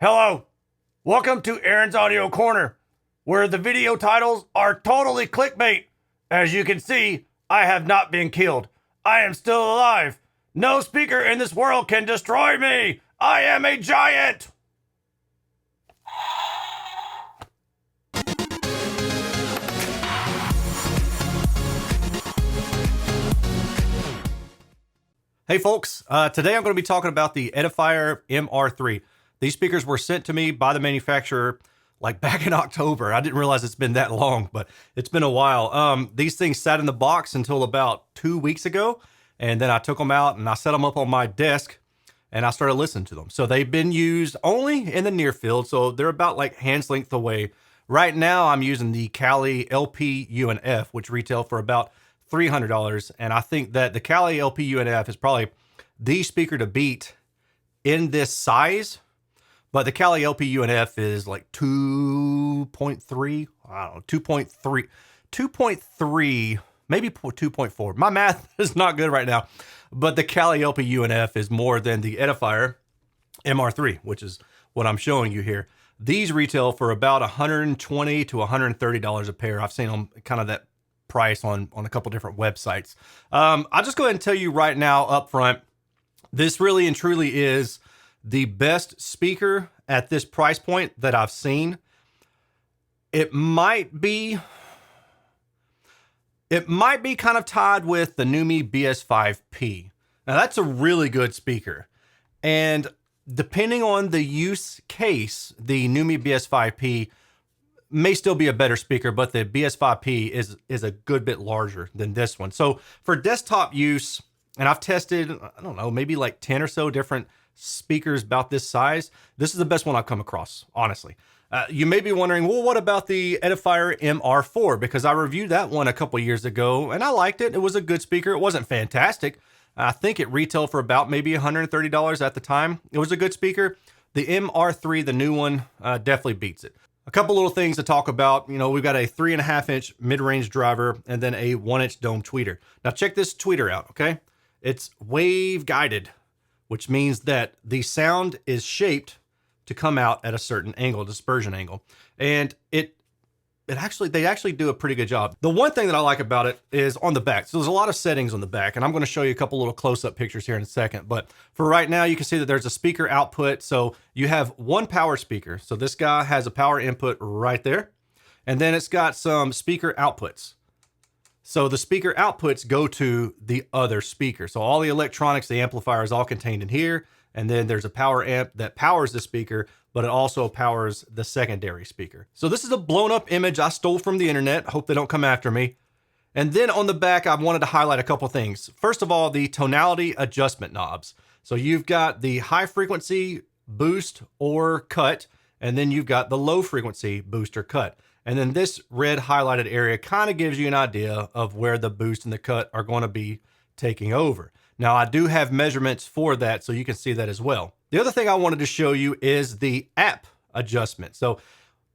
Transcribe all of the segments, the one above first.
Hello, welcome to Erin's Audio Corner, where the video titles are totally clickbait. As you can see, I have not been killed. I am still alive. No speaker in this world can destroy me. I am a giant. Hey folks, today I'm going to be talking about the Edifier MR3. These speakers were sent to me by the manufacturer like back in October. I didn't realize it's been that long, but it's been a while. These things sat in the box until about 2 weeks ago, and then I took them out and I set them up on my desk and I started listening to them. So they've been used only in the near field, so they're about like hand's length away. Right now I'm using the Kali LP UNF, which retail for about $300, and I think that the Kali LP UNF is probably the speaker to beat in this size. But the Kali LP UNF is like 2.3, I don't know, 2.3, maybe 2.4. My math is not good right now, but the Kali LP UNF is more than the Edifier MR3, which is what I'm showing you here. These retail for about $120 to $130 a pair. I've seen them kind of that price on a couple different websites. I'll just go ahead and tell you right now up front, this really and truly is the best speaker at this price point that I've seen. It might be kind of tied with the NUMI BS5P. Now that's a really good speaker. And depending on the use case, the NUMI BS5P may still be a better speaker, but the BS5P is a good bit larger than this one. So for desktop use, and I've tested, I don't know, maybe like 10 or so different speakers about this size, this is the best one I've come across, honestly. You may be wondering, well, what about the Edifier MR4? Because I reviewed that one a couple years ago and I liked it. It was a good speaker. It wasn't fantastic. I think it retailed for about maybe $130 at the time. It was a good speaker. The MR3, the new one, definitely beats it. A couple little things to talk about. You know, we've got a 3.5-inch mid-range driver and then a 1-inch dome tweeter. Now check this tweeter out, okay? It's wave guided, which means that the sound is shaped to come out at a certain angle, dispersion angle. And they actually do a pretty good job. The one thing that I like about it is on the back. So there's a lot of settings on the back, and I'm going to show you a couple little close-up pictures here in a second. But for right now, you can see that there's a speaker output. So you have one power speaker. So this guy has a power input right there. And then it's got some speaker outputs. So the speaker outputs go to the other speaker. So all the electronics, the amplifier is all contained in here. And then there's a power amp that powers the speaker, but it also powers the secondary speaker. So this is a blown up image I stole from the internet. Hope they don't come after me. And then on the back, I wanted to highlight a couple things. First of all, the tonality adjustment knobs. So you've got the high frequency boost or cut, and then you've got the low frequency boost or cut. And then this red highlighted area kind of gives you an idea of where the boost and the cut are going to be taking over. Now I do have measurements for that, so you can see that as well. The other thing I wanted to show you is the app adjustment. So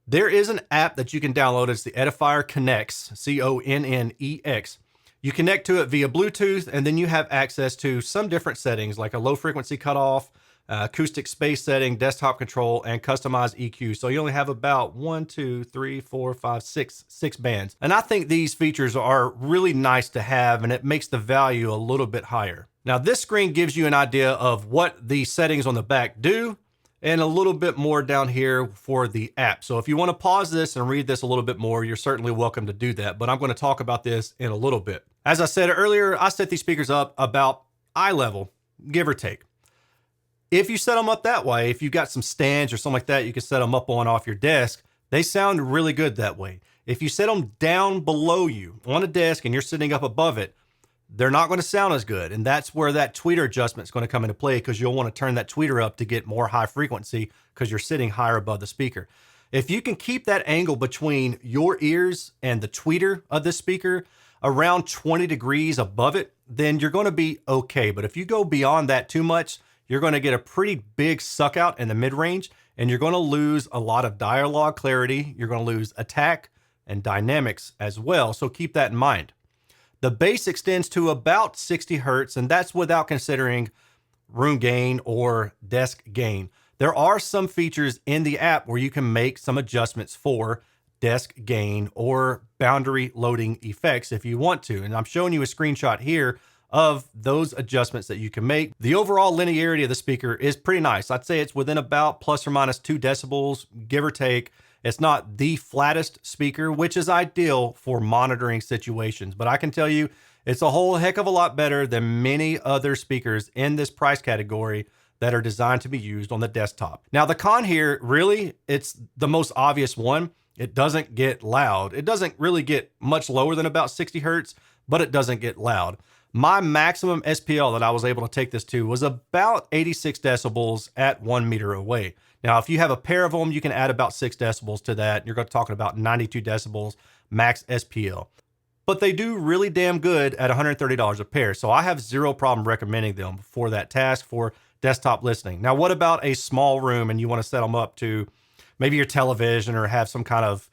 there is an app that you can download. It's the Edifier Connex, CONNEX. You connect to it via Bluetooth, and then you have access to some different settings like a low frequency cutoff, acoustic space setting, desktop control, and customized EQ. So you only have about 6 bands. And I think these features are really nice to have, and it makes the value a little bit higher. Now this screen gives you an idea of what the settings on the back do, and a little bit more down here for the app. So if you want to pause this and read this a little bit more, you're certainly welcome to do that, but I'm going to talk about this in a little bit. As I said earlier, I set these speakers up about eye level, give or take. If you set them up that way, if you've got some stands or something like that, you can set them up on off your desk. They sound really good that way. If you set them down below you on a desk and you're sitting up above it, they're not going to sound as good. And that's where that tweeter adjustment is going to come into play, because you'll want to turn that tweeter up to get more high frequency because you're sitting higher above the speaker. If you can keep that angle between your ears and the tweeter of the speaker around 20 degrees above it, then you're going to be okay. But if you go beyond that too much, you're going to get a pretty big suck out in the mid-range, and you're going to lose a lot of dialogue clarity. You're going to lose attack and dynamics as well. So keep that in mind. The bass extends to about 60 hertz, and that's without considering room gain or desk gain. there are some features in the app where you can make some adjustments for desk gain or boundary loading effects if you want to. And I'm showing you a screenshot here of those adjustments that you can make. The overall linearity of the speaker is pretty nice. I'd say it's within about plus or minus 2 decibels, give or take. It's not the flattest speaker, which is ideal for monitoring situations, but I can tell you it's a whole heck of a lot better than many other speakers in this price category that are designed to be used on the desktop. Now, the con here, really, it's the most obvious one. It doesn't get loud. It doesn't really get much lower than about 60 hertz, but it doesn't get loud. My maximum SPL that I was able to take this to was about 86 decibels at 1 meter away. Now, if you have a pair of them, you can add about 6 decibels to that. You're talking about 92 decibels max SPL. But they do really damn good at $130 a pair. So I have zero problem recommending them for that task for desktop listening. Now, what about a small room and you want to set them up to maybe your television or have some kind of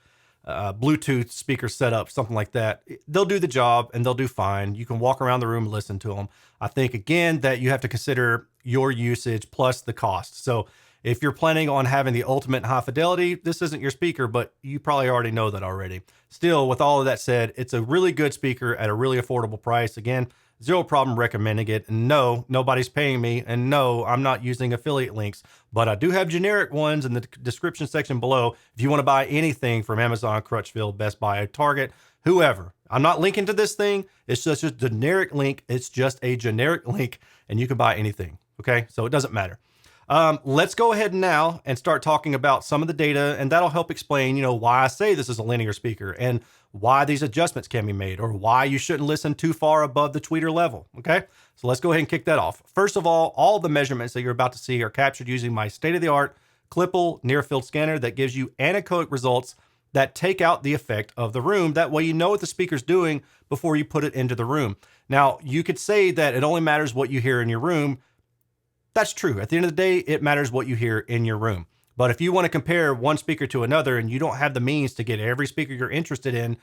Bluetooth speaker setup, something like that? They'll do the job and they'll do fine. You can walk around the room and listen to them. I think, again, that you have to consider your usage plus the cost. So if you're planning on having the ultimate high fidelity, this isn't your speaker, but you probably already know that already. Still, with all of that said, it's a really good speaker at a really affordable price. Again, zero problem recommending it. And no, nobody's paying me. And no, I'm not using affiliate links, but I do have generic ones in the description section below if you want to buy anything from Amazon, Crutchfield, Best Buy, Target, whoever. I'm not linking to this thing. It's just a generic link. It's just a generic link and you can buy anything. Okay, so it doesn't matter. Let's go ahead now and start talking about some of the data, and that'll help explain, why I say this is a linear speaker and why these adjustments can be made or why you shouldn't listen too far above the tweeter level. Okay, so let's go ahead and kick that off. First of all the measurements that you're about to see are captured using my state-of-the-art Klippel near-field scanner that gives you anechoic results that take out the effect of the room. That way you know what the speaker's doing before you put it into the room. Now, you could say that it only matters what you hear in your room. That's true. At the end of the day, it matters what you hear in your room. But if you want to compare one speaker to another and you don't have the means to get every speaker you're interested in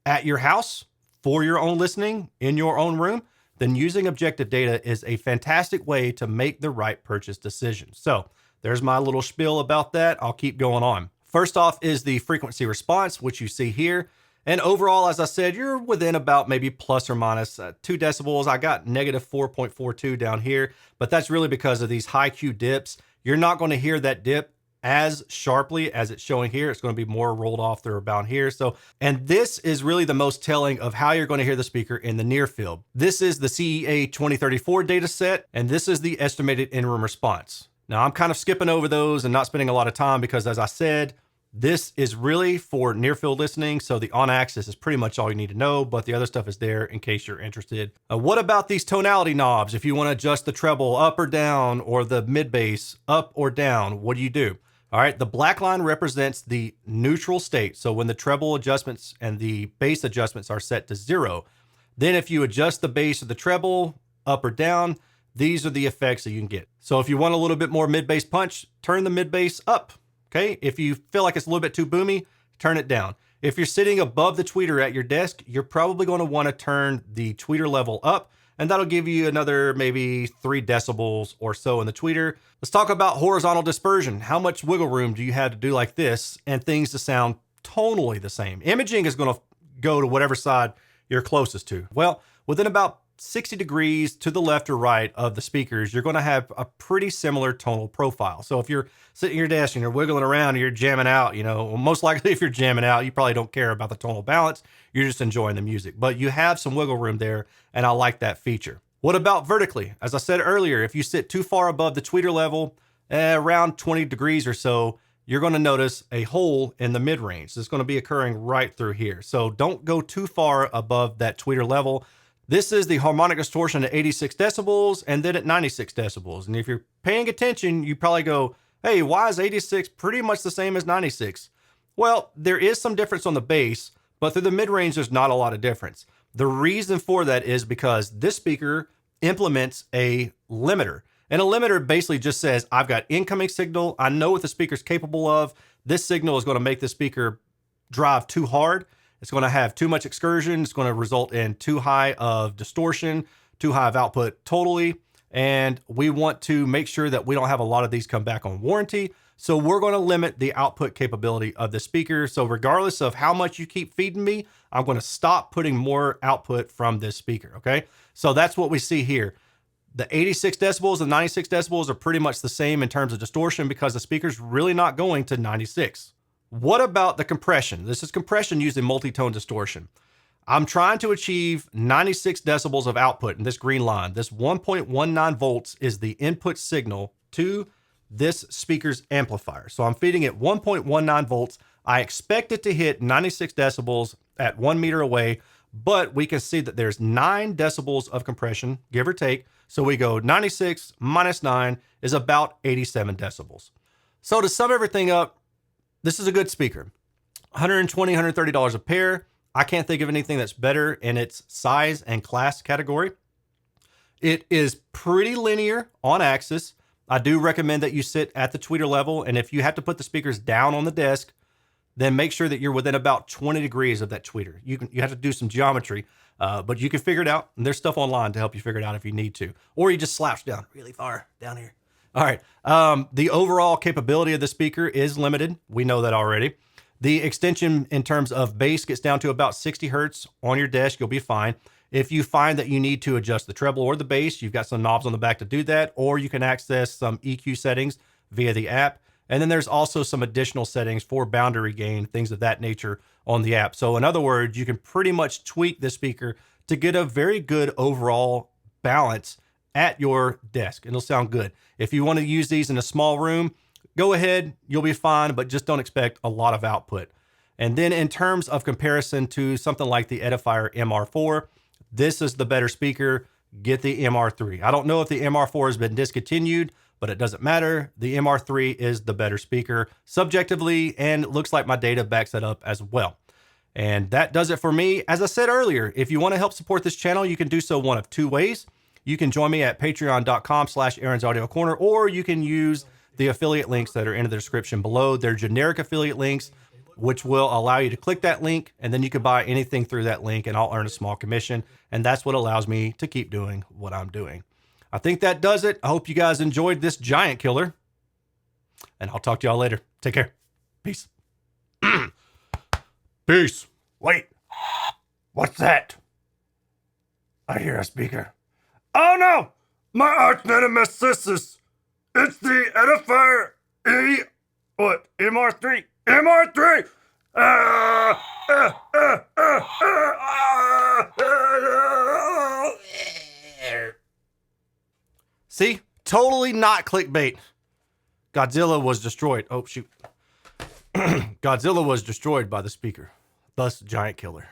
at your house for your own listening in your own room, then using objective data is a fantastic way to make the right purchase decision. So there's my little spiel about that. I'll keep going on. First off is the frequency response, which you see here. And overall, as I said, you're within about maybe plus or minus 2 decibels. I got negative 4.42 down here, but that's really because of these high Q dips. You're not going to hear that dip as sharply as it's showing here. It's going to be more rolled off through about here. And this is really the most telling of how you're going to hear the speaker in the near field. This is the CEA 2034 data set, and this is the estimated in-room response. Now, I'm kind of skipping over those and not spending a lot of time because, as I said, this is really for near field listening. So the on axis is pretty much all you need to know, but the other stuff is there in case you're interested. What about these tonality knobs? If you want to adjust the treble up or down or the mid bass up or down, what do? All right, the black line represents the neutral state. So when the treble adjustments and the bass adjustments are set to 0, then if you adjust the bass or the treble up or down, these are the effects that you can get. So if you want a little bit more mid bass punch, turn the mid bass up. Okay, if you feel like it's a little bit too boomy, turn it down. If you're sitting above the tweeter at your desk, you're probably going to want to turn the tweeter level up, and that'll give you another maybe 3 decibels or so in the tweeter. Let's talk about horizontal dispersion. How much wiggle room do you have to do like this and things to sound tonally the same? Imaging is going to go to whatever side you're closest to. Well, within about 60 degrees to the left or right of the speakers, you're going to have a pretty similar tonal profile. So if you're sitting at your desk and you're wiggling around and you're jamming out, well, most likely if you're jamming out, you probably don't care about the tonal balance. You're just enjoying the music, but you have some wiggle room there, and I like that feature. What about vertically? As I said earlier, if you sit too far above the tweeter level, around 20 degrees or so, you're going to notice a hole in the mid-range. It's going to be occurring right through here. So don't go too far above that tweeter level. This is the harmonic distortion at 86 decibels and then at 96 decibels. And if you're paying attention, you probably go, hey, why is 86 pretty much the same as 96? Well, there is some difference on the bass, but through the mid-range, there's not a lot of difference. The reason for that is because this speaker implements a limiter. And a limiter basically just says, I've got incoming signal. I know what the speaker's capable of. This signal is going to make the speaker drive too hard. It's going to have too much excursion. It's going to result in too high of distortion, too high of output totally. and we want to make sure that we don't have a lot of these come back on warranty. So we're going to limit the output capability of the speaker. So regardless of how much you keep feeding me, I'm going to stop putting more output from this speaker. Okay. So that's what we see here. The 86 decibels and 96 decibels are pretty much the same in terms of distortion because the speaker's really not going to 96. What about the compression? This is compression using multi-tone distortion. I'm trying to achieve 96 decibels of output in this green line. This 1.19 volts is the input signal to this speaker's amplifier. So I'm feeding it 1.19 volts. I expect it to hit 96 decibels at 1 meter away, but we can see that there's 9 decibels of compression, give or take. So we go 96 minus 9 is about 87 decibels. So to sum everything up, this is a good speaker. $120, $130 a pair. I can't think of anything that's better in its size and class category. It is pretty linear on axis. I do recommend that you sit at the tweeter level, and if you have to put the speakers down on the desk, then make sure that you're within about 20 degrees of that tweeter. You have to do some geometry, but you can figure it out. And there's stuff online to help you figure it out if you need to, or you just slouch down really far down here. All right. The overall capability of the speaker is limited. We know that already. The extension in terms of bass gets down to about 60 hertz on your desk. You'll be fine. If you find that you need to adjust the treble or the bass, you've got some knobs on the back to do that, or you can access some EQ settings via the app. And then there's also some additional settings for boundary gain, things of that nature on the app. So in other words, you can pretty much tweak the speaker to get a very good overall balance at your desk. It'll sound good. If you want to use these in a small room, go ahead, you'll be fine, but just don't expect a lot of output. And then in terms of comparison to something like the Edifier MR4, this is the better speaker. Get the MR3. I don't know if the MR4 has been discontinued, but it doesn't matter. The MR3 is the better speaker subjectively, and it looks like my data backs that up as well. And that does it for me. As I said earlier, if you want to help support this channel, you can do so one of two ways. You can join me at patreon.com/Erin's Audio Corner, or you can use the affiliate links that are in the description below. They're generic affiliate links, which will allow you to click that link, and then you can buy anything through that link, and I'll earn a small commission. And that's what allows me to keep doing what I'm doing. I think that does it. I hope you guys enjoyed this giant killer, and I'll talk to y'all later. Take care. Peace. Peace. Wait. What's that? I hear a speaker. Oh no! My arch nemesis! It's the Edifier MR3. MR3! See? Totally not clickbait. Godzilla was destroyed. Oh, shoot. Godzilla was destroyed by the speaker. Thus, giant killer.